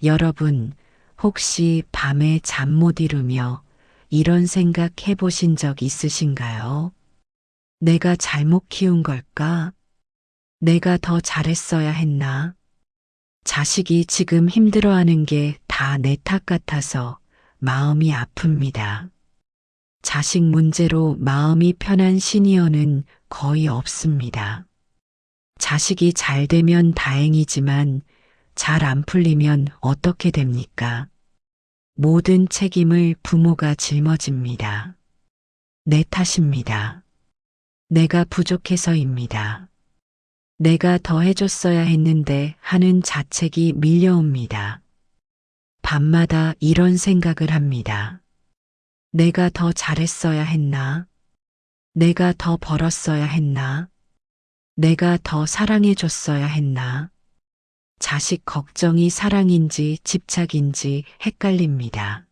여러분, 혹시 밤에 잠 못 이루며 이런 생각 해보신 적 있으신가요? 내가 잘못 키운 걸까? 내가 더 잘했어야 했나? 자식이 지금 힘들어하는 게 다 내 탓 같아서 마음이 아픕니다. 자식 문제로 마음이 편한 시니어는 거의 없습니다. 자식이 잘 되면 다행이지만 잘 안 풀리면 어떻게 됩니까? 모든 책임을 부모가 짊어집니다. 내 탓입니다. 내가 부족해서입니다. 내가 더 해줬어야 했는데 하는 자책이 밀려옵니다. 밤마다 이런 생각을 합니다. 내가 더 잘했어야 했나? 내가 더 벌었어야 했나? 내가 더 사랑해줬어야 했나? 자식 걱정이 사랑인지 집착인지 헷갈립니다.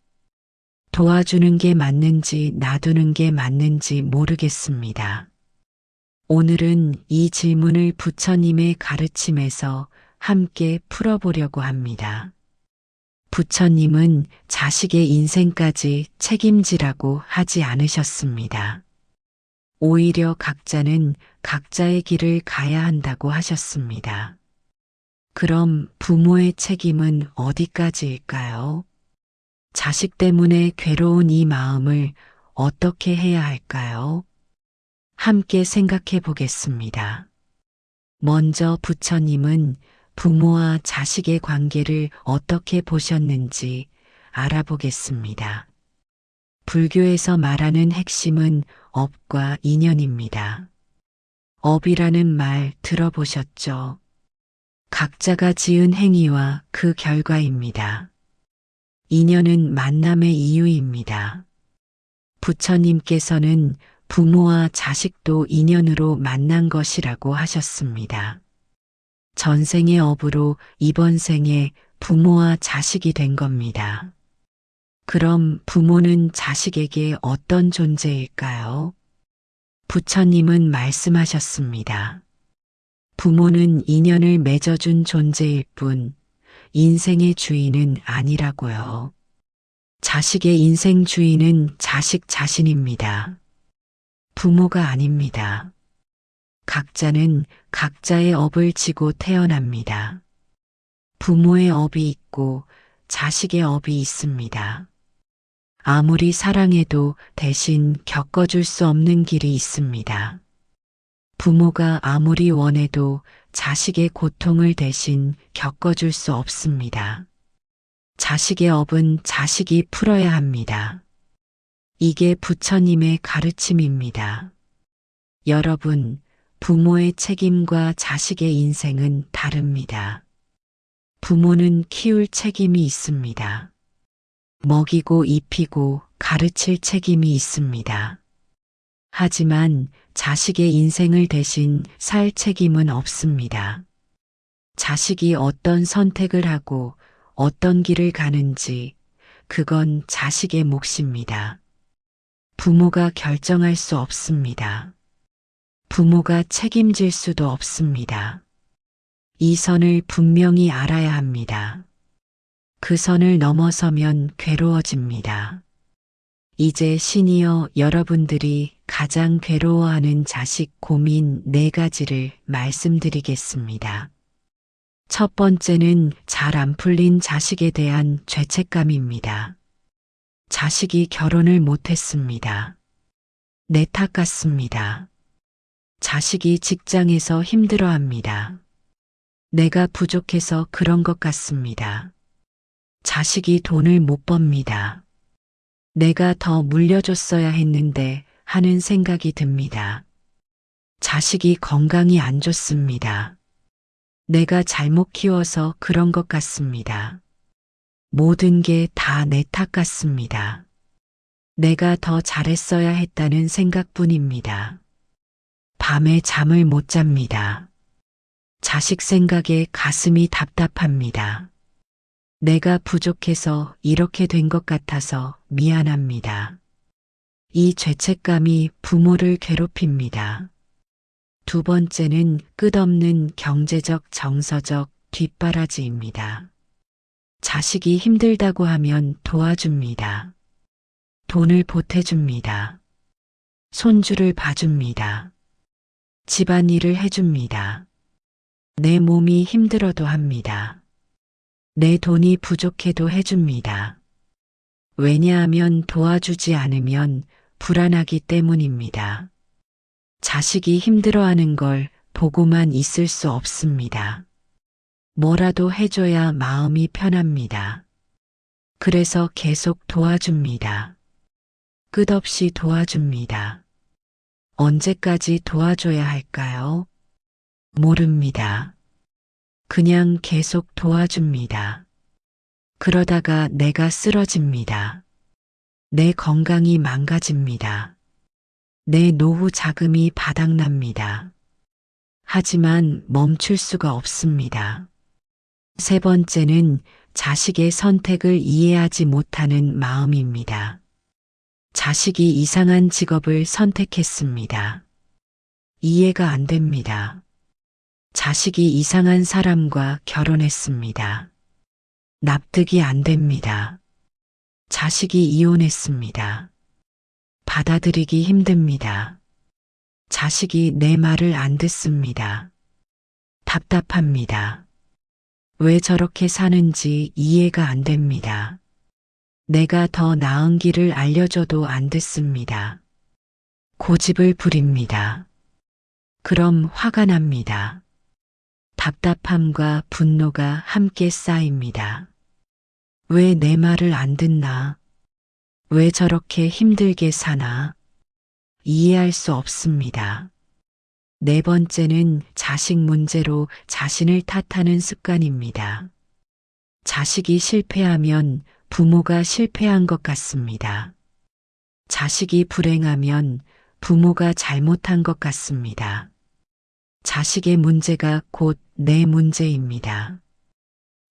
도와주는 게 맞는지 놔두는 게 맞는지 모르겠습니다. 오늘은 이 질문을 부처님의 가르침에서 함께 풀어보려고 합니다. 부처님은 자식의 인생까지 책임지라고 하지 않으셨습니다. 오히려 각자는 각자의 길을 가야 한다고 하셨습니다. 그럼 부모의 책임은 어디까지일까요? 자식 때문에 괴로운 이 마음을 어떻게 해야 할까요? 함께 생각해 보겠습니다. 먼저 부처님은 부모와 자식의 관계를 어떻게 보셨는지 알아보겠습니다. 불교에서 말하는 핵심은 업과 인연입니다. 업이라는 말 들어보셨죠? 각자가 지은 행위와 그 결과입니다. 인연은 만남의 이유입니다. 부처님께서는 부모와 자식도 인연으로 만난 것이라고 하셨습니다. 전생의 업으로 이번 생에 부모와 자식이 된 겁니다. 그럼 부모는 자식에게 어떤 존재일까요? 부처님은 말씀하셨습니다. 부모는 인연을 맺어준 존재일 뿐 인생의 주인은 아니라고요. 자식의 인생 주인은 자식 자신입니다. 부모가 아닙니다. 각자는 각자의 업을 지고 태어납니다. 부모의 업이 있고 자식의 업이 있습니다. 아무리 사랑해도 대신 겪어줄 수 없는 길이 있습니다. 부모가 아무리 원해도 자식의 고통을 대신 겪어줄 수 없습니다. 자식의 업은 자식이 풀어야 합니다. 이게 부처님의 가르침입니다. 여러분, 부모의 책임과 자식의 인생은 다릅니다. 부모는 키울 책임이 있습니다. 먹이고 입히고 가르칠 책임이 있습니다. 하지만 자식의 인생을 대신 살 책임은 없습니다. 자식이 어떤 선택을 하고 어떤 길을 가는지 그건 자식의 몫입니다. 부모가 결정할 수 없습니다. 부모가 책임질 수도 없습니다. 이 선을 분명히 알아야 합니다. 그 선을 넘어서면 괴로워집니다. 이제 시니어 여러분들이 가장 괴로워하는 자식 고민 4가지를 말씀드리겠습니다. 첫 번째는 잘 안 풀린 자식에 대한 죄책감입니다. 자식이 결혼을 못했습니다. 내 탓 같습니다. 자식이 직장에서 힘들어합니다. 내가 부족해서 그런 것 같습니다. 자식이 돈을 못 법니다. 내가 더 물려줬어야 했는데 하는 생각이 듭니다. 자식이 건강이 안 좋습니다. 내가 잘못 키워서 그런 것 같습니다. 모든 게 다 내 탓 같습니다. 내가 더 잘했어야 했다는 생각뿐입니다. 밤에 잠을 못 잡니다. 자식 생각에 가슴이 답답합니다. 내가 부족해서 이렇게 된 것 같아서 미안합니다. 이 죄책감이 부모를 괴롭힙니다. 두 번째는 끝없는 경제적 정서적 뒷바라지입니다. 자식이 힘들다고 하면 도와줍니다. 돈을 보태줍니다. 손주를 봐줍니다. 집안일을 해줍니다. 내 몸이 힘들어도 합니다. 내 돈이 부족해도 해줍니다. 왜냐하면 도와주지 않으면 불안하기 때문입니다. 자식이 힘들어하는 걸 보고만 있을 수 없습니다. 뭐라도 해줘야 마음이 편합니다. 그래서 계속 도와줍니다. 끝없이 도와줍니다. 언제까지 도와줘야 할까요? 모릅니다. 그냥 계속 도와줍니다. 그러다가 내가 쓰러집니다. 내 건강이 망가집니다. 내 노후 자금이 바닥납니다. 하지만 멈출 수가 없습니다. 세 번째는 자식의 선택을 이해하지 못하는 마음입니다. 자식이 이상한 직업을 선택했습니다. 이해가 안 됩니다. 자식이 이상한 사람과 결혼했습니다. 납득이 안 됩니다. 자식이 이혼했습니다. 받아들이기 힘듭니다. 자식이 내 말을 안 듣습니다. 답답합니다. 왜 저렇게 사는지 이해가 안 됩니다. 내가 더 나은 길을 알려줘도 안 듣습니다. 고집을 부립니다. 그럼 화가 납니다. 답답함과 분노가 함께 쌓입니다. 왜 내 말을 안 듣나? 왜 저렇게 힘들게 사나? 이해할 수 없습니다. 네 번째는 자식 문제로 자신을 탓하는 습관입니다. 자식이 실패하면 부모가 실패한 것 같습니다. 자식이 불행하면 부모가 잘못한 것 같습니다. 자식의 문제가 곧 내 문제입니다.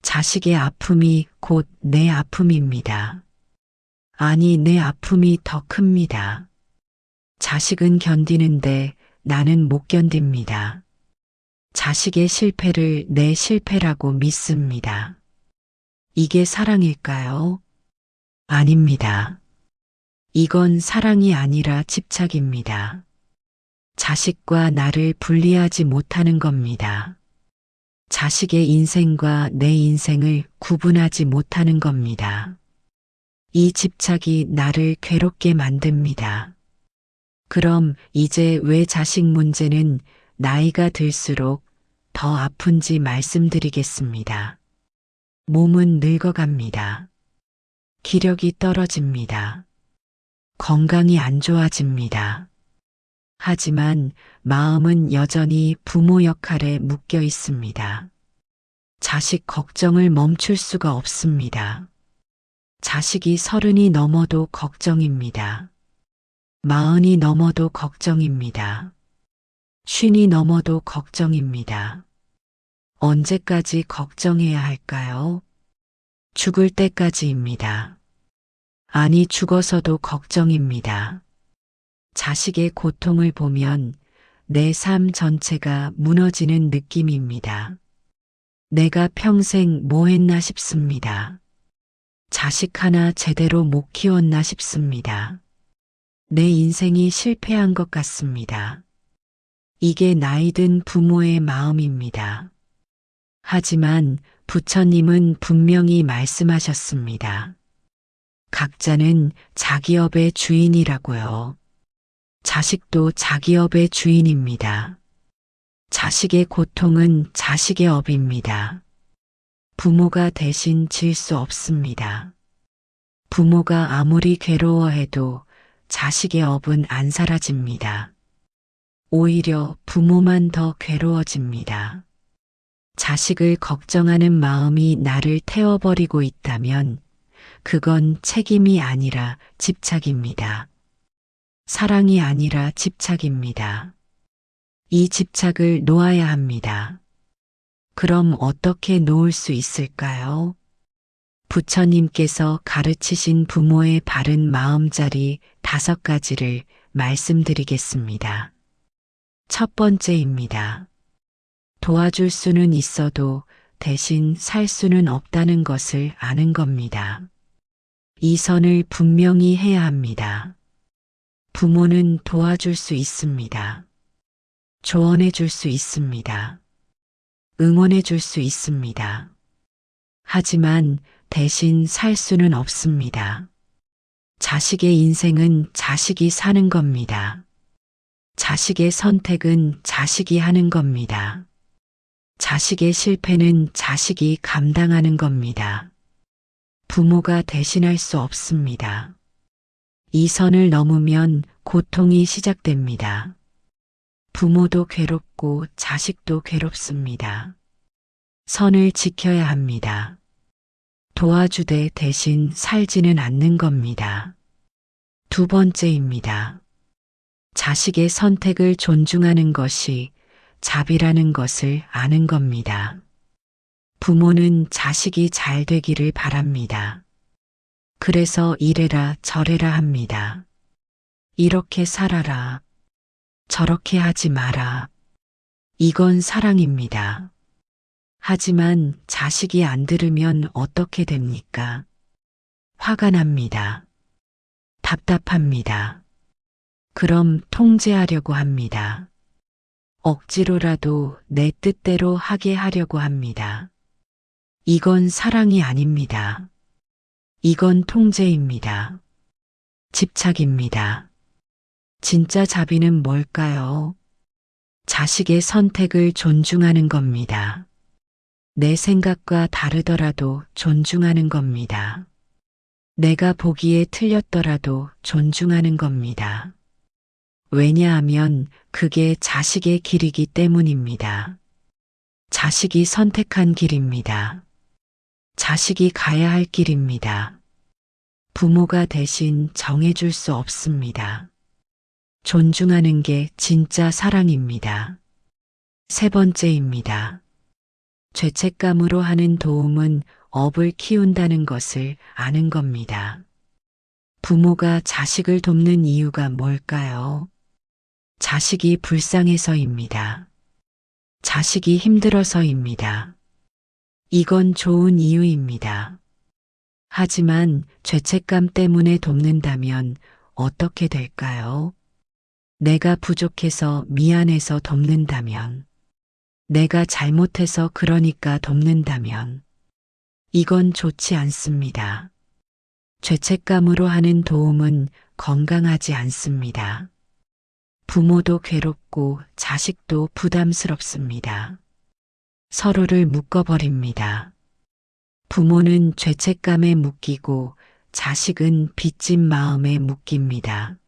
자식의 아픔이 곧 내 아픔입니다. 아니, 내 아픔이 더 큽니다. 자식은 견디는데 나는 못 견딥니다. 자식의 실패를 내 실패라고 믿습니다. 이게 사랑일까요? 아닙니다. 이건 사랑이 아니라 집착입니다. 자식과 나를 분리하지 못하는 겁니다. 자식의 인생과 내 인생을 구분하지 못하는 겁니다. 이 집착이 나를 괴롭게 만듭니다. 그럼 이제 왜 자식 문제는 나이가 들수록 더 아픈지 말씀드리겠습니다. 몸은 늙어갑니다. 기력이 떨어집니다. 건강이 안 좋아집니다. 하지만 마음은 여전히 부모 역할에 묶여 있습니다. 자식 걱정을 멈출 수가 없습니다. 자식이 30이 넘어도 걱정입니다. 40이 넘어도 걱정입니다. 50이 넘어도 걱정입니다. 언제까지 걱정해야 할까요? 죽을 때까지입니다. 아니, 죽어서도 걱정입니다. 자식의 고통을 보면 내 삶 전체가 무너지는 느낌입니다. 내가 평생 뭐 했나 싶습니다. 자식 하나 제대로 못 키웠나 싶습니다. 내 인생이 실패한 것 같습니다. 이게 나이든 부모의 마음입니다. 하지만 부처님은 분명히 말씀하셨습니다. 각자는 자기 업의 주인이라고요. 자식도 자기 업의 주인입니다. 자식의 고통은 자식의 업입니다. 부모가 대신 질 수 없습니다. 부모가 아무리 괴로워해도 자식의 업은 안 사라집니다. 오히려 부모만 더 괴로워집니다. 자식을 걱정하는 마음이 나를 태워버리고 있다면 그건 책임이 아니라 집착입니다. 사랑이 아니라 집착입니다. 이 집착을 놓아야 합니다. 그럼 어떻게 놓을 수 있을까요? 부처님께서 가르치신 부모의 바른 마음자리 5가지를 말씀드리겠습니다. 첫 번째입니다. 도와줄 수는 있어도 대신 살 수는 없다는 것을 아는 겁니다. 이 선을 분명히 해야 합니다. 부모는 도와줄 수 있습니다. 조언해 줄 수 있습니다. 응원해 줄 수 있습니다. 하지만 대신 살 수는 없습니다. 자식의 인생은 자식이 사는 겁니다. 자식의 선택은 자식이 하는 겁니다. 자식의 실패는 자식이 감당하는 겁니다. 부모가 대신할 수 없습니다. 이 선을 넘으면 고통이 시작됩니다. 부모도 괴롭고 자식도 괴롭습니다. 선을 지켜야 합니다. 도와주되 대신 살지는 않는 겁니다. 두 번째입니다. 자식의 선택을 존중하는 것이 자비라는 것을 아는 겁니다. 부모는 자식이 잘 되기를 바랍니다. 그래서 이래라 저래라 합니다. 이렇게 살아라. 저렇게 하지 마라. 이건 사랑입니다. 하지만 자식이 안 들으면 어떻게 됩니까? 화가 납니다. 답답합니다. 그럼 통제하려고 합니다. 억지로라도 내 뜻대로 하게 하려고 합니다. 이건 사랑이 아닙니다. 이건 통제입니다. 집착입니다. 진짜 자비는 뭘까요? 자식의 선택을 존중하는 겁니다. 내 생각과 다르더라도 존중하는 겁니다. 내가 보기에 틀렸더라도 존중하는 겁니다. 왜냐하면 그게 자식의 길이기 때문입니다. 자식이 선택한 길입니다. 자식이 가야 할 길입니다. 부모가 대신 정해줄 수 없습니다. 존중하는 게 진짜 사랑입니다. 세 번째입니다. 죄책감으로 하는 도움은 업을 키운다는 것을 아는 겁니다. 부모가 자식을 돕는 이유가 뭘까요? 자식이 불쌍해서입니다. 자식이 힘들어서입니다. 이건 좋은 이유입니다. 하지만 죄책감 때문에 돕는다면 어떻게 될까요? 내가 부족해서 미안해서 돕는다면, 내가 잘못해서 그러니까 돕는다면, 이건 좋지 않습니다. 죄책감으로 하는 도움은 건강하지 않습니다. 부모도 괴롭고 자식도 부담스럽습니다. 서로를 묶어버립니다. 부모는 죄책감에 묶이고 자식은 빚진 마음에 묶입니다.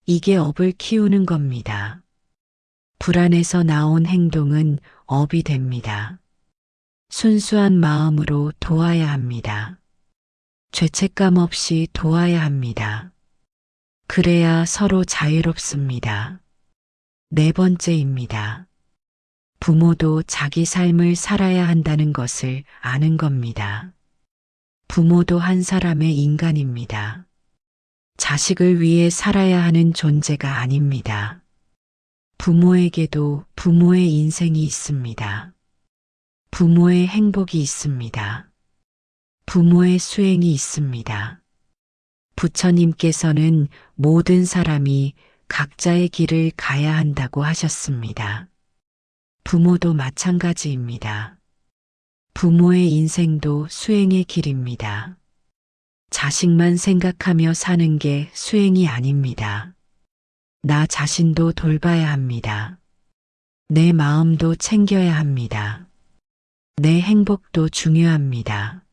이게 업을 키우는 겁니다. 불안해서 나온 행동은 업이 됩니다. 순수한 마음으로 도와야 합니다. 죄책감 없이 도와야 합니다. 그래야 서로 자유롭습니다. 네 번째입니다. 부모도 자기 삶을 살아야 한다는 것을 아는 겁니다. 부모도 한 사람의 인간입니다. 자식을 위해 살아야 하는 존재가 아닙니다. 부모에게도 부모의 인생이 있습니다. 부모의 행복이 있습니다. 부모의 수행이 있습니다. 부처님께서는 모든 사람이 각자의 길을 가야 한다고 하셨습니다. 부모도 마찬가지입니다. 부모의 인생도 수행의 길입니다. 자식만 생각하며 사는 게 수행이 아닙니다. 나 자신도 돌봐야 합니다. 내 마음도 챙겨야 합니다. 내 행복도 중요합니다.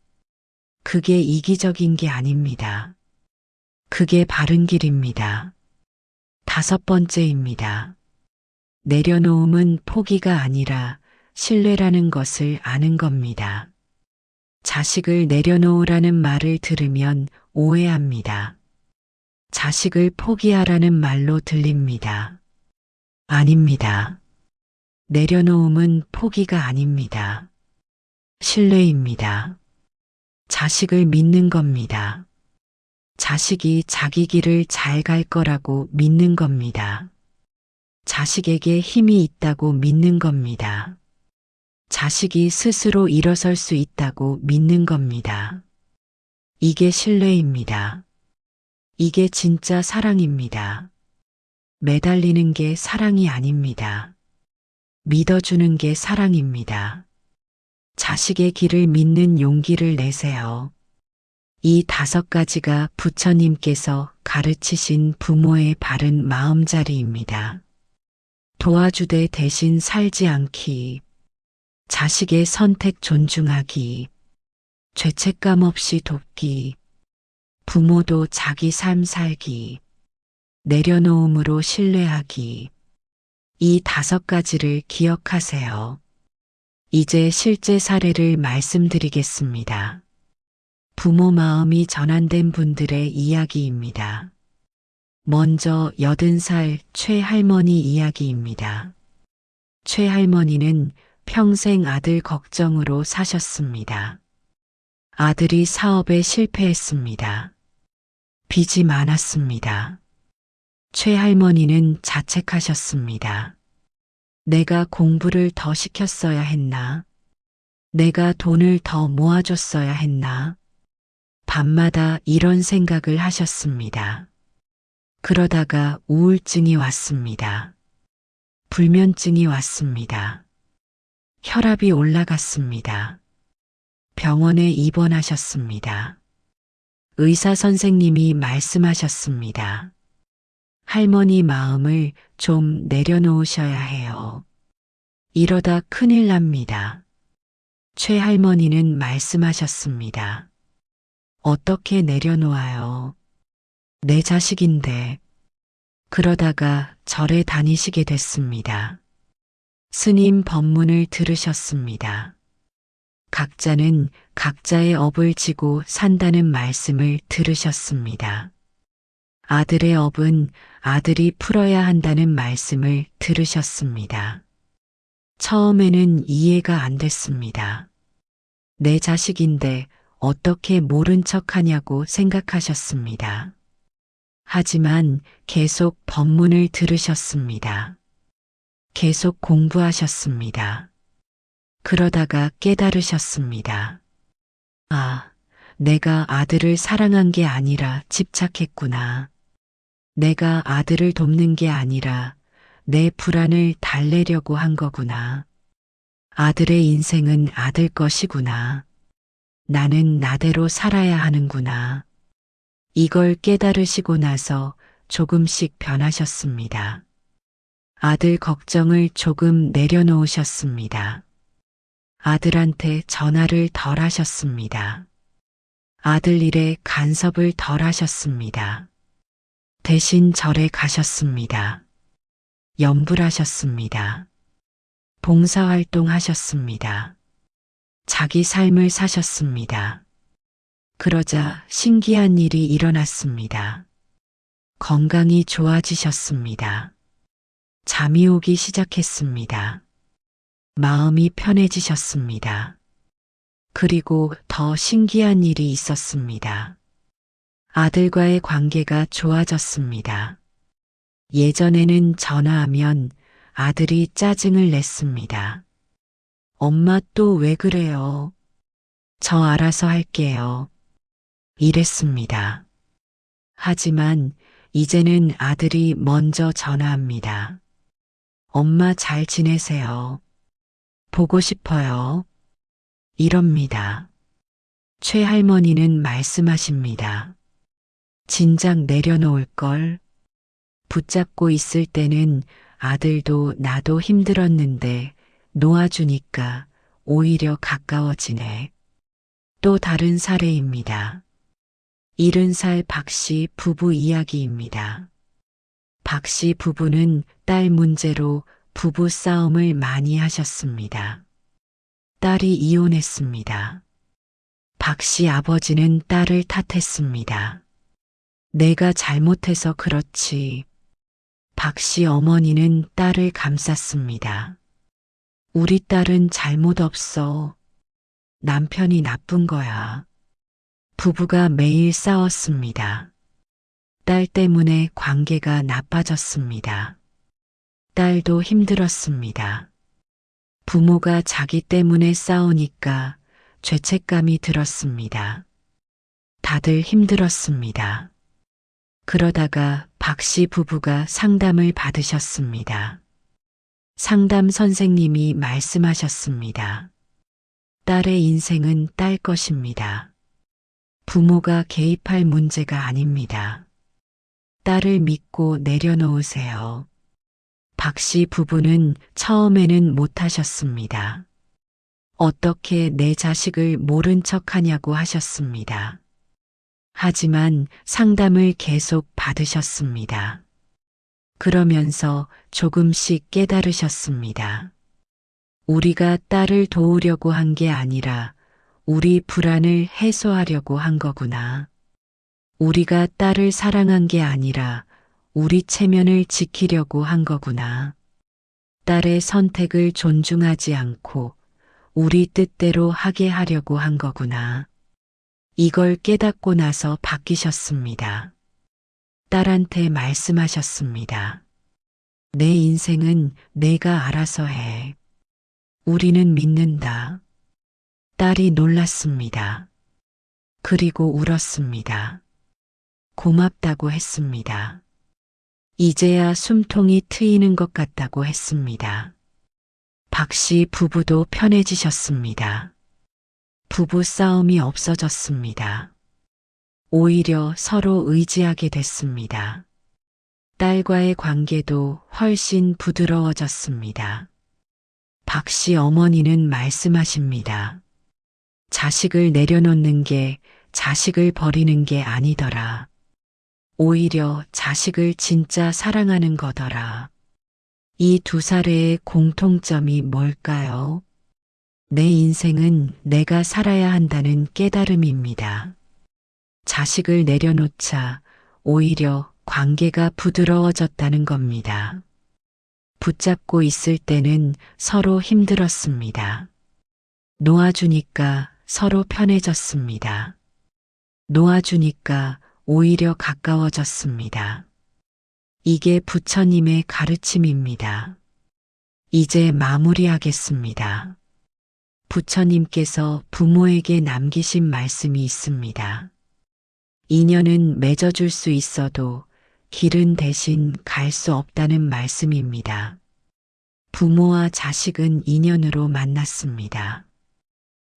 그게 이기적인 게 아닙니다. 그게 바른 길입니다. 다섯 번째입니다. 내려놓음은 포기가 아니라 신뢰라는 것을 아는 겁니다. 자식을 내려놓으라는 말을 들으면 오해합니다. 자식을 포기하라는 말로 들립니다. 아닙니다. 내려놓음은 포기가 아닙니다. 신뢰입니다. 자식을 믿는 겁니다. 자식이 자기 길을 잘 갈 거라고 믿는 겁니다. 자식에게 힘이 있다고 믿는 겁니다. 자식이 스스로 일어설 수 있다고 믿는 겁니다. 이게 신뢰입니다. 이게 진짜 사랑입니다. 매달리는 게 사랑이 아닙니다. 믿어주는 게 사랑입니다. 자식의 길을 믿는 용기를 내세요. 이 5가지가 부처님께서 가르치신 부모의 바른 마음자리입니다. 도와주되 대신 살지 않기, 자식의 선택 존중하기, 죄책감 없이 돕기, 부모도 자기 삶 살기, 내려놓음으로 신뢰하기. 이 5가지를 기억하세요. 이제 실제 사례를 말씀드리겠습니다. 부모 마음이 전환된 분들의 이야기입니다. 먼저 80살 최할머니 이야기입니다. 최할머니는 평생 아들 걱정으로 사셨습니다. 아들이 사업에 실패했습니다. 빚이 많았습니다. 최할머니는 자책하셨습니다. 내가 공부를 더 시켰어야 했나? 내가 돈을 더 모아줬어야 했나? 밤마다 이런 생각을 하셨습니다. 그러다가 우울증이 왔습니다. 불면증이 왔습니다. 혈압이 올라갔습니다. 병원에 입원하셨습니다. 의사 선생님이 말씀하셨습니다. 할머니 마음을 좀 내려놓으셔야 해요. 이러다 큰일 납니다. 최할머니는 말씀하셨습니다. 어떻게 내려놓아요? 내 자식인데. 그러다가 절에 다니시게 됐습니다. 스님 법문을 들으셨습니다. 각자는 각자의 업을 지고 산다는 말씀을 들으셨습니다. 아들의 업은 아들이 풀어야 한다는 말씀을 들으셨습니다. 처음에는 이해가 안 됐습니다. 내 자식인데 어떻게 모른 척 하냐고 생각하셨습니다. 하지만 계속 법문을 들으셨습니다. 계속 공부하셨습니다. 그러다가 깨달으셨습니다. 아, 내가 아들을 사랑한 게 아니라 집착했구나. 내가 아들을 돕는 게 아니라 내 불안을 달래려고 한 거구나. 아들의 인생은 아들 것이구나. 나는 나대로 살아야 하는구나. 이걸 깨달으시고 나서 조금씩 변하셨습니다. 아들 걱정을 조금 내려놓으셨습니다. 아들한테 전화를 덜 하셨습니다. 아들 일에 간섭을 덜 하셨습니다. 대신 절에 가셨습니다. 염불하셨습니다. 봉사활동 하셨습니다. 자기 삶을 사셨습니다. 그러자 신기한 일이 일어났습니다. 건강이 좋아지셨습니다. 잠이 오기 시작했습니다. 마음이 편해지셨습니다. 그리고 더 신기한 일이 있었습니다. 아들과의 관계가 좋아졌습니다. 예전에는 전화하면 아들이 짜증을 냈습니다. 엄마 또 왜 그래요? 저 알아서 할게요. 이랬습니다. 하지만 이제는 아들이 먼저 전화합니다. 엄마 잘 지내세요. 보고 싶어요. 이럽니다. 최할머니는 말씀하십니다. 진작 내려놓을 걸. 붙잡고 있을 때는 아들도 나도 힘들었는데 놓아주니까 오히려 가까워지네. 또 다른 사례입니다. 70살 박씨 부부 이야기입니다. 박씨 부부는 딸 문제로 부부 싸움을 많이 하셨습니다. 딸이 이혼했습니다. 박씨 아버지는 딸을 탓했습니다. 내가 잘못해서 그렇지. 박씨 어머니는 딸을 감쌌습니다. 우리 딸은 잘못 없어. 남편이 나쁜 거야. 부부가 매일 싸웠습니다. 딸 때문에 관계가 나빠졌습니다. 딸도 힘들었습니다. 부모가 자기 때문에 싸우니까 죄책감이 들었습니다. 다들 힘들었습니다. 그러다가 박 씨 부부가 상담을 받으셨습니다. 상담 선생님이 말씀하셨습니다. 딸의 인생은 딸 것입니다. 부모가 개입할 문제가 아닙니다. 딸을 믿고 내려놓으세요. 박 씨 부부는 처음에는 못하셨습니다. 어떻게 내 자식을 모른 척 하냐고 하셨습니다. 하지만 상담을 계속 받으셨습니다. 그러면서 조금씩 깨달으셨습니다. 우리가 딸을 도우려고 한 게 아니라 우리 불안을 해소하려고 한 거구나. 우리가 딸을 사랑한 게 아니라 우리 체면을 지키려고 한 거구나. 딸의 선택을 존중하지 않고 우리 뜻대로 하게 하려고 한 거구나. 이걸 깨닫고 나서 바뀌셨습니다. 딸한테 말씀하셨습니다. 내 인생은 내가 알아서 해. 우리는 믿는다. 딸이 놀랐습니다. 그리고 울었습니다. 고맙다고 했습니다. 이제야 숨통이 트이는 것 같다고 했습니다. 박 씨 부부도 편해지셨습니다. 부부 싸움이 없어졌습니다. 오히려 서로 의지하게 됐습니다. 딸과의 관계도 훨씬 부드러워졌습니다. 박 씨 어머니는 말씀하십니다. 자식을 내려놓는 게 자식을 버리는 게 아니더라. 오히려 자식을 진짜 사랑하는 거더라. 이 두 사례의 공통점이 뭘까요? 내 인생은 내가 살아야 한다는 깨달음입니다. 자식을 내려놓자 오히려 관계가 부드러워졌다는 겁니다. 붙잡고 있을 때는 서로 힘들었습니다. 놓아주니까 서로 편해졌습니다. 놓아주니까 오히려 가까워졌습니다. 이게 부처님의 가르침입니다. 이제 마무리하겠습니다. 부처님께서 부모에게 남기신 말씀이 있습니다. 인연은 맺어줄 수 있어도 길은 대신 갈 수 없다는 말씀입니다. 부모와 자식은 인연으로 만났습니다.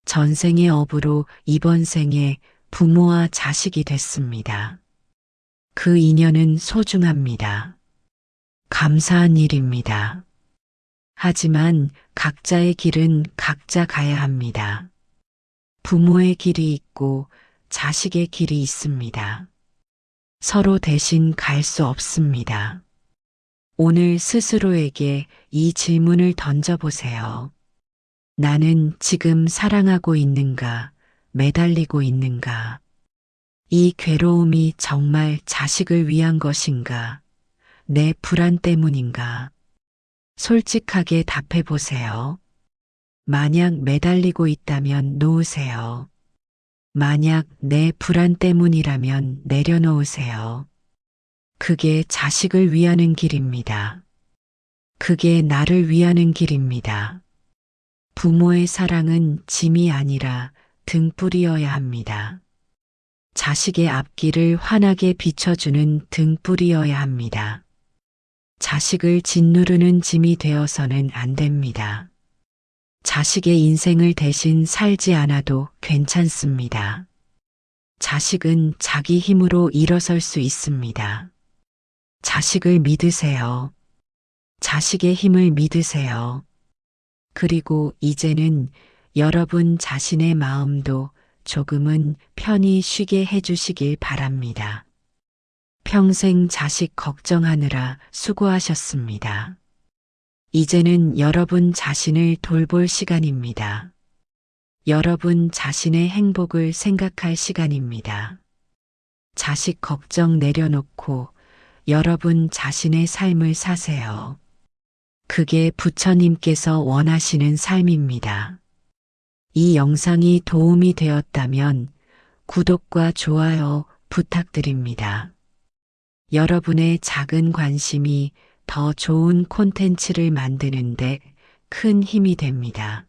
전생의 업으로 이번 생에 부모와 자식이 됐습니다. 그 인연은 소중합니다. 감사한 일입니다. 하지만 각자의 길은 각자 가야 합니다. 부모의 길이 있고 자식의 길이 있습니다. 서로 대신 갈 수 없습니다. 오늘 스스로에게 이 질문을 던져보세요. 나는 지금 사랑하고 있는가, 매달리고 있는가? 이 괴로움이 정말 자식을 위한 것인가? 내 불안 때문인가? 솔직하게 답해 보세요. 만약 매달리고 있다면 놓으세요. 만약 내 불안 때문이라면 내려놓으세요. 그게 자식을 위하는 길입니다. 그게 나를 위하는 길입니다. 부모의 사랑은 짐이 아니라 등불이어야 합니다. 자식의 앞길을 환하게 비춰주는 등불이어야 합니다. 자식을 짓누르는 짐이 되어서는 안 됩니다. 자식의 인생을 대신 살지 않아도 괜찮습니다. 자식은 자기 힘으로 일어설 수 있습니다. 자식을 믿으세요. 자식의 힘을 믿으세요. 그리고 이제는 여러분 자신의 마음도 조금은 편히 쉬게 해주시길 바랍니다. 평생 자식 걱정하느라 수고하셨습니다. 이제는 여러분 자신을 돌볼 시간입니다. 여러분 자신의 행복을 생각할 시간입니다. 자식 걱정 내려놓고 여러분 자신의 삶을 사세요. 그게 부처님께서 원하시는 삶입니다. 이 영상이 도움이 되었다면 구독과 좋아요 부탁드립니다. 여러분의 작은 관심이 더 좋은 콘텐츠를 만드는데 큰 힘이 됩니다.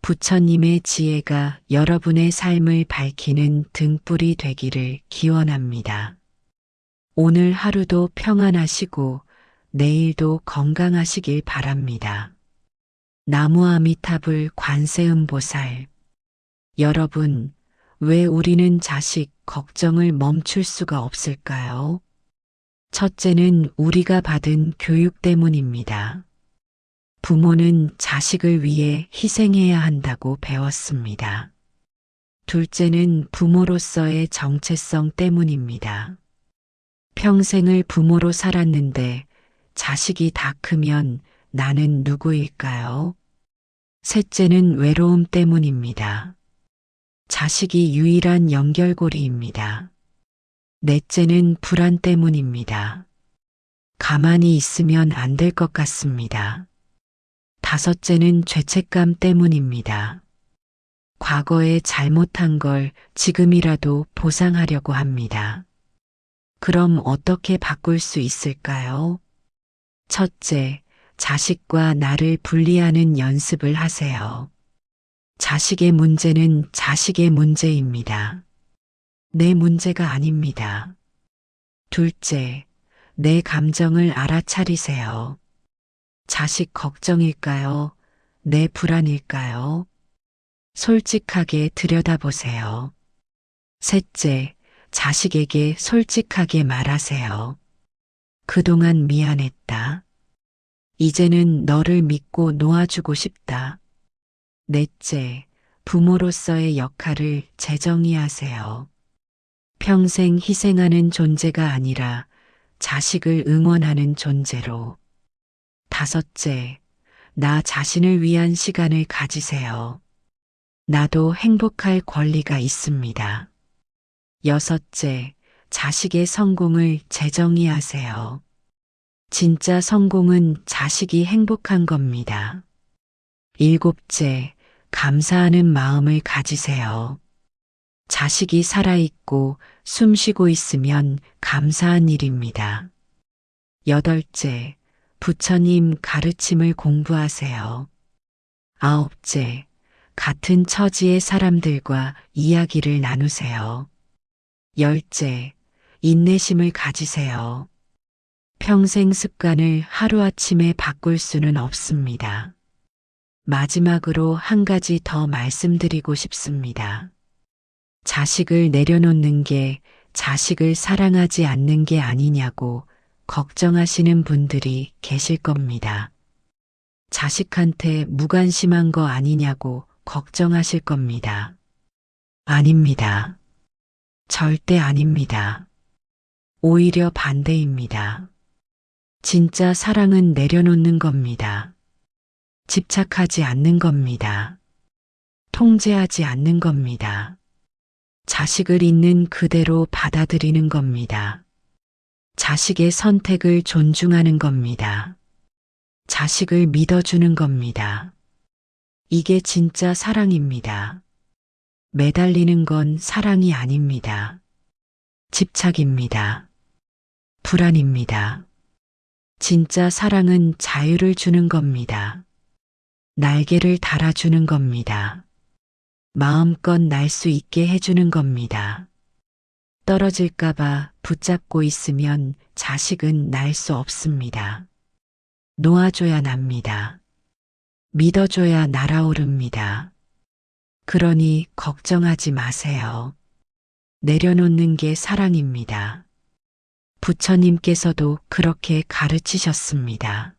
부처님의 지혜가 여러분의 삶을 밝히는 등불이 되기를 기원합니다. 오늘 하루도 평안하시고 내일도 건강하시길 바랍니다. 나무 아미타불 관세음보살. 여러분, 왜 우리는 자식 걱정을 멈출 수가 없을까요? 첫째는 우리가 받은 교육 때문입니다. 부모는 자식을 위해 희생해야 한다고 배웠습니다. 둘째는 부모로서의 정체성 때문입니다. 평생을 부모로 살았는데 자식이 다 크면 나는 누구일까요? 셋째는 외로움 때문입니다. 자식이 유일한 연결고리입니다. 넷째는 불안 때문입니다. 가만히 있으면 안 될 것 같습니다. 다섯째는 죄책감 때문입니다. 과거에 잘못한 걸 지금이라도 보상하려고 합니다. 그럼 어떻게 바꿀 수 있을까요? 첫째, 자식과 나를 분리하는 연습을 하세요. 자식의 문제는 자식의 문제입니다. 내 문제가 아닙니다. 둘째, 내 감정을 알아차리세요. 자식 걱정일까요? 내 불안일까요? 솔직하게 들여다보세요. 셋째, 자식에게 솔직하게 말하세요. 그동안 미안했다. 이제는 너를 믿고 놓아주고 싶다. 넷째, 부모로서의 역할을 재정의하세요. 평생 희생하는 존재가 아니라 자식을 응원하는 존재로. 다섯째, 나 자신을 위한 시간을 가지세요. 나도 행복할 권리가 있습니다. 여섯째, 자식의 성공을 재정의하세요. 진짜 성공은 자식이 행복한 겁니다. 일곱째, 감사하는 마음을 가지세요. 자식이 살아있고 숨 쉬고 있으면 감사한 일입니다. 여덟째, 부처님 가르침을 공부하세요. 아홉째, 같은 처지의 사람들과 이야기를 나누세요. 열째, 인내심을 가지세요. 평생 습관을 하루아침에 바꿀 수는 없습니다. 마지막으로 한 가지 더 말씀드리고 싶습니다. 자식을 내려놓는 게 자식을 사랑하지 않는 게 아니냐고 걱정하시는 분들이 계실 겁니다. 자식한테 무관심한 거 아니냐고 걱정하실 겁니다. 아닙니다. 절대 아닙니다. 오히려 반대입니다. 진짜 사랑은 내려놓는 겁니다. 집착하지 않는 겁니다. 통제하지 않는 겁니다. 자식을 있는 그대로 받아들이는 겁니다. 자식의 선택을 존중하는 겁니다. 자식을 믿어주는 겁니다. 이게 진짜 사랑입니다. 매달리는 건 사랑이 아닙니다. 집착입니다. 불안입니다. 진짜 사랑은 자유를 주는 겁니다. 날개를 달아주는 겁니다. 마음껏 날 수 있게 해주는 겁니다. 떨어질까봐 붙잡고 있으면 자식은 날 수 없습니다. 놓아줘야 납니다. 믿어줘야 날아오릅니다. 그러니 걱정하지 마세요. 내려놓는 게 사랑입니다. 부처님께서도 그렇게 가르치셨습니다.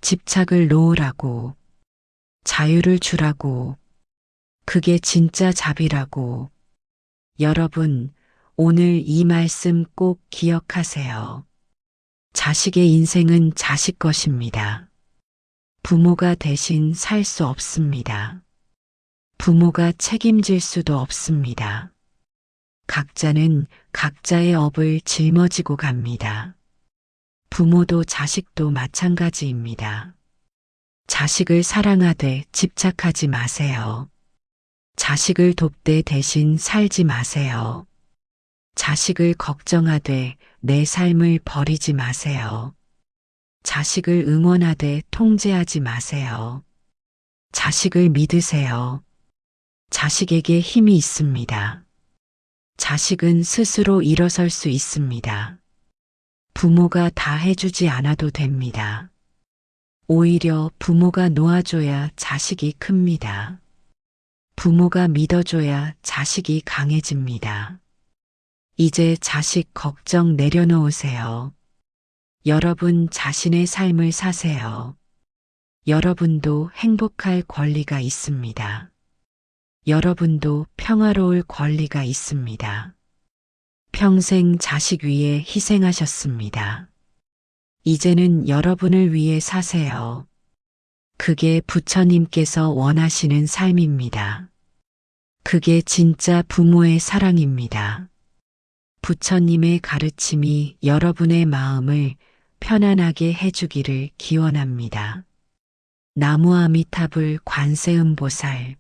집착을 놓으라고, 자유를 주라고, 그게 진짜 자비라고. 여러분, 오늘 이 말씀 꼭 기억하세요. 자식의 인생은 자식 것입니다. 부모가 대신 살 수 없습니다. 부모가 책임질 수도 없습니다. 각자는 각자의 업을 짊어지고 갑니다. 부모도 자식도 마찬가지입니다. 자식을 사랑하되 집착하지 마세요. 자식을 돕되 대신 살지 마세요. 자식을 걱정하되 내 삶을 버리지 마세요. 자식을 응원하되 통제하지 마세요. 자식을 믿으세요. 자식에게 힘이 있습니다. 자식은 스스로 일어설 수 있습니다. 부모가 다 해주지 않아도 됩니다. 오히려 부모가 놓아줘야 자식이 큽니다. 부모가 믿어줘야 자식이 강해집니다. 이제 자식 걱정 내려놓으세요. 여러분 자신의 삶을 사세요. 여러분도 행복할 권리가 있습니다. 여러분도 평화로울 권리가 있습니다. 평생 자식 위해 희생하셨습니다. 이제는 여러분을 위해 사세요. 그게 부처님께서 원하시는 삶입니다. 그게 진짜 부모의 사랑입니다. 부처님의 가르침이 여러분의 마음을 편안하게 해주기를 기원합니다. 나무아미타불 관세음보살